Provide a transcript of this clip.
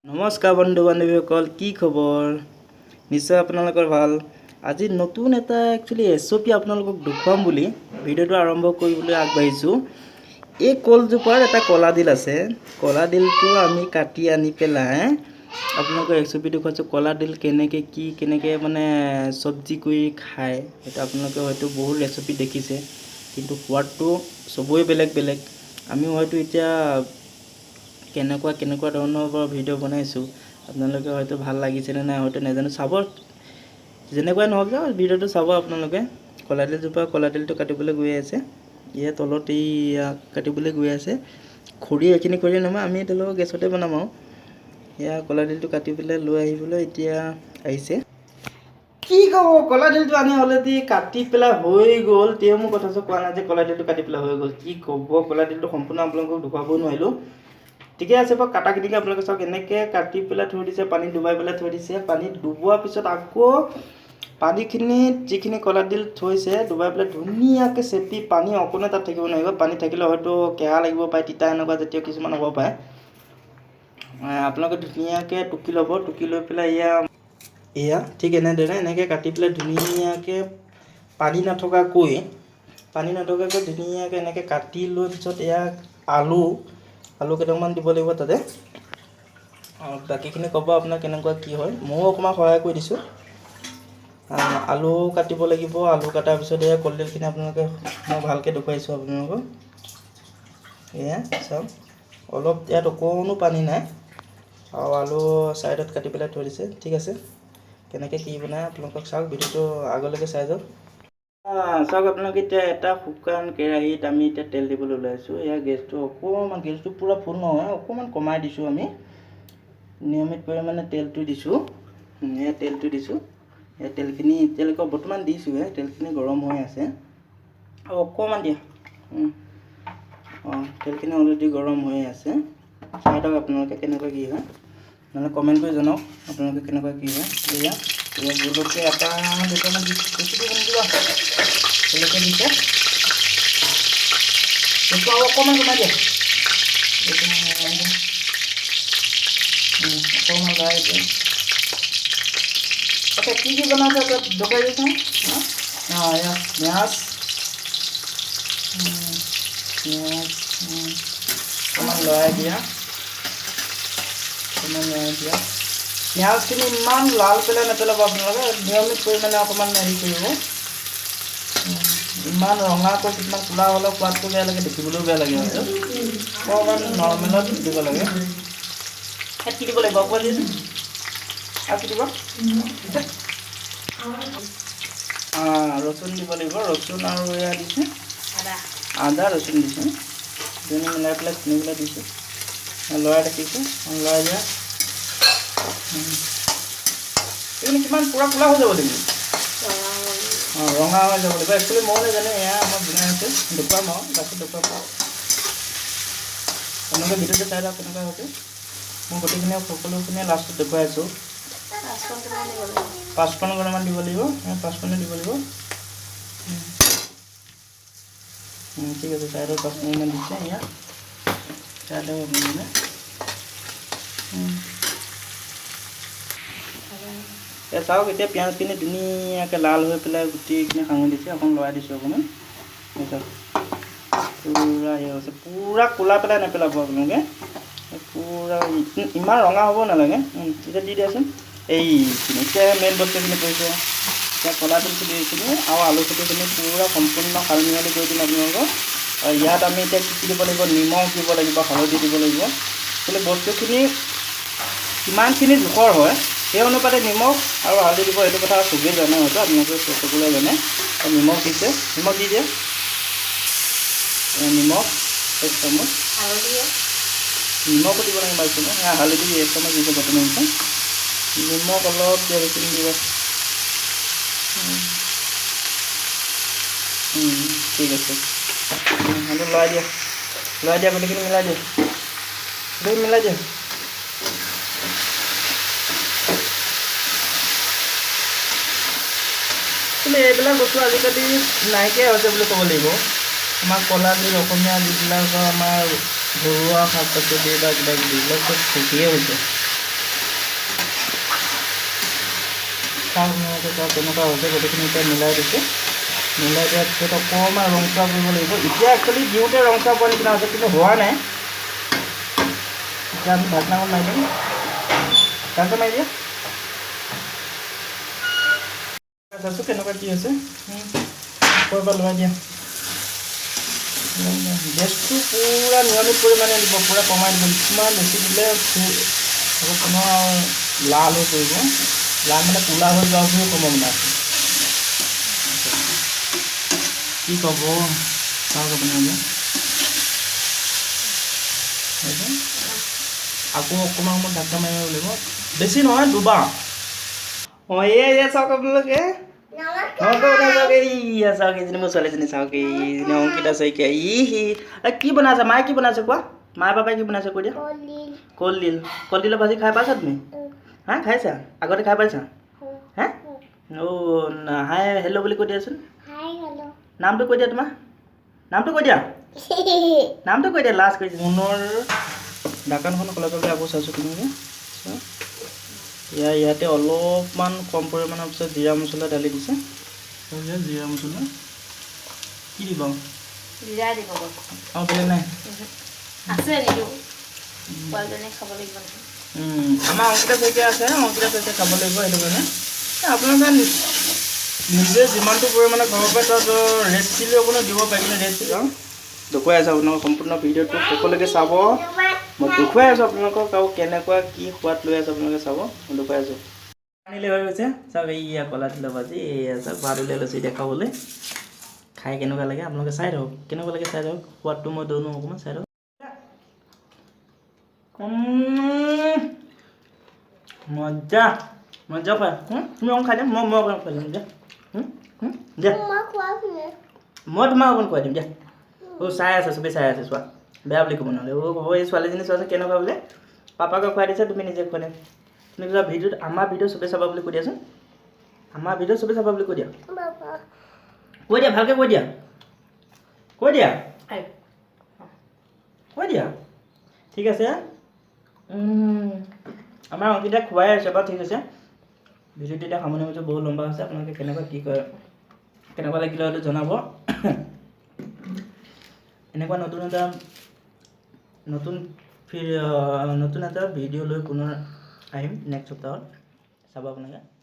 নমস্কাৰ বন্ধু বান্ধৱীসকল, কি খবৰ? নিশ্চয় আপোনালোকৰ ভাল। আজি নতুন এটা একচুৱেলি ৰেচিপি আপোনালোকক দেখুৱাম বুলি ভিডিঅ'টো আৰম্ভ কৰিবলৈ আগবাঢ়িছোঁ। এই কলজোপাৰ এটা কলা দিল আছে। কলা দিলটো আমি কাটি আনি পেলাই আপোনালোকক ৰেচিপি দেখুৱাইছোঁ। কলা দিল কেনেকৈ মানে চব্জি কৰি খায়, সেইটো আপোনালোকে হয়তো বহুত ৰেচিপি দেখিছে, কিন্তু সোৱাদটো চবৰে বেলেগ বেলেগ। আমি হয়তো এতিয়া কেনেকুৱা ধৰণৰ ভিডিঅ' বনাইছোঁ, আপোনালোকে হয়তো ভাল লাগিছেনে নাই হয়তো নাজানো। চাব, যেনেকুৱাই নহওক যে ভিডিঅ'টো চাব আপোনালোকে। কলাডিলটো কাটিবলৈ গৈ আছে। ইয়াৰ তলত কাটিবলৈ গৈ আছে। এইখিনি খৰি নহয়, আমি তেওঁলোকক গেছতে বনাম আৰু। এয়া কলাডিলটো কাটি পেলাই লৈ আহিবলৈ এতিয়া আহিছে। কি ক'ব, কলাডিলটো আনি অলৰেডি কাটি পেলাই হৈ গ'ল। তেওঁ মোক কথাটো কোৱা নাই যে কলাডিলটো কাটি পেলাই হৈ গ'ল। কি ক'ব, কলাডিলটো সম্পূৰ্ণ আপোনালোকক দেখুৱাব নোৱাৰিলোঁ। ঠিকে আছে বাৰু, কাটাখিনিকে আপোনালোকে চাওক। এনেকৈ কাটি পেলাই থৈ দিছে, পানীত ডুবাই পেলাই থৈ দিছে। পানীত ডুবোৱাৰ পিছত আকৌ পানীখিনিত যিখিনি কলাডিল থৈছে ডুবাই পেলাই ধুনীয়াকৈ চেপি, পানী অকণে তাত থাকিব নোৱাৰিব। পানী থাকিলে হয়তো কেঁহা লাগিব পাৰে, তিতা এনেকুৱা জাতীয় কিছুমান হ'ব পাৰে। আপোনালোকে ধুনীয়াকৈ টুকি ল'ব। টুকি লৈ পেলাই এয়া ঠিক এনেদৰে এনেকৈ কাটি পেলাই ধুনীয়াকৈ পানী নথকাকৈ ধুনীয়াকৈ এনেকৈ কাটি লৈ পিছত এয়া আলু কেইটামান দিব লাগিব তাতে। বাকীখিনি ক'ব আপোনাৰ কেনেকুৱা কি হয়, ময়ো অকণমান সহায় কৰি দিছোঁ। আলু কাটিব লাগিব। আলু কটাৰ পিছত এয়া কলডিলখিনি আপোনালোকে মই ভালকৈ দেখুৱাইছোঁ আপোনালোকক। এয়া চাওক, অলপ ইয়াত অকণো পানী নাই, আৰু আলু ছাইডত কাটি পেলাই থৈ দিছে। ঠিক আছে, কেনেকৈ কি বনায় আপোনালোকক চাওক, ভিডিঅ'টো আগলৈকে চাই যাওক। চাওক আপোনালোকে, এতিয়া এটা শুকান কেৰাহীত আমি এতিয়া তেল দিবলৈ ওলাইছোঁ। এয়া গেছটো পূৰা ফুল নহয়, অকণমান কমাই দিছোঁ আমি। নিয়মিত পৰিমাণে তেলটো দিছোঁ। এয়া তেলটো দিছোঁ। এই তেলখিনি এতিয়ালৈকে বৰ্তমান দিছোঁহে। তেলখিনি গৰম হৈ আছে, আৰু অকণমান দিয়া। তেলখিনি অলৰেডি গৰম হৈ আছে। চাই লওক আপোনালোকে কেনেকুৱা কি হয়, নহ'লে কমেণ্ট কৰি জনাওক আপোনালোকে কেনেকুৱা কি হয়। এয়া জলকীয়া এটা দুটামান জলকীয়া দিছে। সেইটো আৰু অকণমান কমাই দিয়া। অকণমান লৰাই দিয়া। আচ্ছা, কি বনাইছে দেখুৱাই দিছোঁ। এয়া পিঁয়াজ অকণমান লৰাই দিয়া। পিঁয়াজখিনি ইমান লাল পেলাই নেপেলাব আপোনালোকে, নিয়মিত পৰিমাণে অকণমান হেৰি কৰিব। ইমান ৰঙাকৈ কিছুমান কোলা হ'লেও সোৱাদটো বেয়া লাগে, দেখিবলৈও বেয়া লাগে। হয়তো অকণমান নৰ্মেলত দিব লাগে। কি দিব লাগিব আকৌ দিছোঁ, আৰু কি দিব, ৰচুন দিব লাগিব। ৰচুন আৰু এয়া দিছোঁ আদা ৰচুন দিছোঁ। দুজনী মিলাই পেলাই খুন্দি পেলাই দিছোঁ। লৰাই ৰাখিছোঁ, লৰাই দিয়া। এইখিনি কিমান পূৰা কোলা হৈ যাব লাগিব, ৰঙা হৈ যাব লাগিব। একচুৱেলি মই নাজানো, এয়া আমাৰ বনাই আছে, দেখুৱাম আৰু বাকী দেখুৱাম। আপোনালোকে ভিডিঅ'টো চাই লওক কেনেকুৱা হৈছে। মই গোটেইখিনি সকলোখিনিয়ে লাষ্টত দেখুৱাই আছোঁ। 5 গৰামান দিব লাগিব। 5 দিব লাগিব। ঠিক আছে, চাইডত 5 দিছে। এয়া চাইডত চাওক, এতিয়া পিঁয়াজখিনি ধুনীয়াকৈ লাল হৈ পেলাই গোটেইখিনি সাঙুৰি দিছে। অকণ লৰাই দিছোঁ অকণমান। পূৰা হৈছে, পূৰা ক'লা পেলাই নেপেলাব আপোনালোকে। পূৰা ইমান ৰঙা হ'ব নালাগে। এতিয়া দি দিয়াচোন। এইখিনি এতিয়া মেইন বস্তুখিনি কৰিছোঁ। এতিয়া কলাডিলখিনি এইখিনি আৰু আলুখিনিখিনি পূৰা সম্পূৰ্ণ সাল মিহলি কৰি দিম আপোনালোকক। আৰু ইয়াত আমি এতিয়া কি দিব লাগিব, নিমখ দিব লাগিব, হালধি দিব লাগিব। কিন্তু বস্তুখিনি কিমানখিনি জোখৰ হয় সেই অনুপাতে নিমখ আৰু হালধি দিব। সেইটো কথা চবেই জানে, হয়তো আপোনালোকে সকলোৱে জানে। নিমখ দিছে, নিমখ দি দিয়ে। নিমখ 1 চামুচ, নিমখো দিব লাগে বাৰু। হালধি 1 চামুচ দিছে বৰ্তমান। নিমখ অলপ দিয়া, বেছি দিব। ঠিক আছে, সেইটো লৰাই দিয়া। গোটেইখিনি মিলাই দিয়া। কিন্তু এইবিলাক বস্তু আজিকালি নাইকিয়াই হৈছে বুলি ক'ব লাগিব। আমাৰ কলাডিল, অসমীয়া যিবিলাক আমাৰ ঘৰুৱা শাক পাচলি বা কিবা কিবি, এইবিলাক চব শেষেই হৈছে। চাওক আপোনালোকে চাওক কেনেকুৱা হৈছে গোটেইখিনি এতিয়া মিলাই দিছোঁ মিলাই দিয়াৰ পিছত অকণমান ৰংচোৱা কৰিব লাগিব এতিয়া একচুৱেলি দিওঁতে ৰংচোৱা পোৱা নিচিনা হৈছে কিন্তু হোৱা নাই এতিয়া আমি ঢাকনাখন মাৰি দিম ঢাকনা মাৰি দিয়া চাইছোঁ কেনেকুৱা কি হৈছে ওপৰৰ পৰা লৰাই দিয়া গেছটো পূৰা নিয়মিত পৰিমাণে দিব পূৰা কমাই দিব কিছুমান বেছি দিলে কোনো লাল হৈ পৰিব লাল মানে ক'লা হৈ যোৱা বুলিও ক'ব মানে আছে কি ক'ব চাওক আপোনালোকে আকৌ অকণমান সময় ঢাকনা মাৰিব লাগিব বেছি নহয় দুবাৰ অঁ এয়া চাওক আপোনালোকে চাওক এইজনী মোৰ ছোৱালীজনী চাওক এইজনী অংকিতা শইকীয়া কি বনাইছে মায়ে কি বনাইছে কোৱা মায়ে পাপাই কি বনাইছে কৈ দিয়া কলডিল কলডিলৰ ভাজি খাই পাইছা তুমি হা খাইছা আগতে খাই পাইছা হে অ' হাই হেল্ল' বুলি কৈ দিয়াচোন নামটো কৈ দিয়া তোমাৰ নামটো কৈ দিয়া নামটো কৈ দিয়া লাষ্ট কৈছে মুনৰ ঢাকনখন খোলা কৰিবলৈ আকৌ চাইছোঁ তুমি ইয়াতে অলপমান কম পৰিমাণৰ পিছত জিৰা মছলা ঢালি দিছে জিৰা মছলা কি দিব জিৰা দিব আৰু বেলেগ নাই আছে আমাৰ অংকিতা শইকীয়া আছে অংকিতা শইকীয়া খাব লাগিব সেইটো কাৰণে আপোনালোকে নিজে যিমানটো পৰিমাণে খাব পাৰে তাত ৰেড চিলি অকণো দিব পাৰে কিন্তু ৰেড চিলি দেখুৱাই আছোঁ আপোনালোকক সম্পূৰ্ণ ভিডিঅ'টো শেষলৈকে চাব মই দেখুৱাই আছোঁ আপোনালোকক আৰু কেনেকুৱা কি সোৱাদ লৈ আছোঁ আপোনালোকে চাব মই দেখুৱাই আছোঁ আনিলে হৈ গৈছে চাওক এইয়া কলা তিলৰ ভাজি এয়া চাওক ভাত উলিয়াই লৈছোঁ এতিয়া খাবলৈ খাই কেনেকুৱা লাগে আপোনালোকে চাই থাকক কেনেকুৱা লাগে চাই থাকক সোৱাদটো মই দৌনো অকণমান চাই থাকক মজা মজা পায় তুমি অকণ খাই দিয়া মই অকণ খুৱাই দিম দিয়া দিয়া মই তোমাক অকণ খুৱাই দিম দিয়া চাই আছে চবেই চাই আছে চোৱা বেয়া বুলি ক'ব নহ'লে হ'ব এই ছোৱালীজনী চোৱাচোন কেনেকুৱা বোলে পাপাকে খুৱাই দিছে তুমি নিজে খোৱা নাই তুমি কিবা ভিডিঅ'ত আমাৰ ভিডিঅ' চবেই চাবা বুলি কৈ দিয়াচোন আমাৰ ভিডিঅ' চবেই চাবা বুলি কৈ দিয়া ভালকৈ কৈ দিয়া কৈ দিয়া ঠিক আছে আমাৰ অংকিতাক খুৱাই আছে বাৰু ঠিক আছে ভিডিঅ'টো এতিয়া সামৰণি মাৰিছোঁ বহুত লম্বা হৈছে আপোনালোকে কেনেকুৱা কি কয় কেনেকুৱা লাগিলে হয়তো জনাব এনেকুৱা নতুন এটা ভিডিঅ' লৈ পুনৰ আহিম নেক্সট সপ্তাহত চাব আপোনালোকে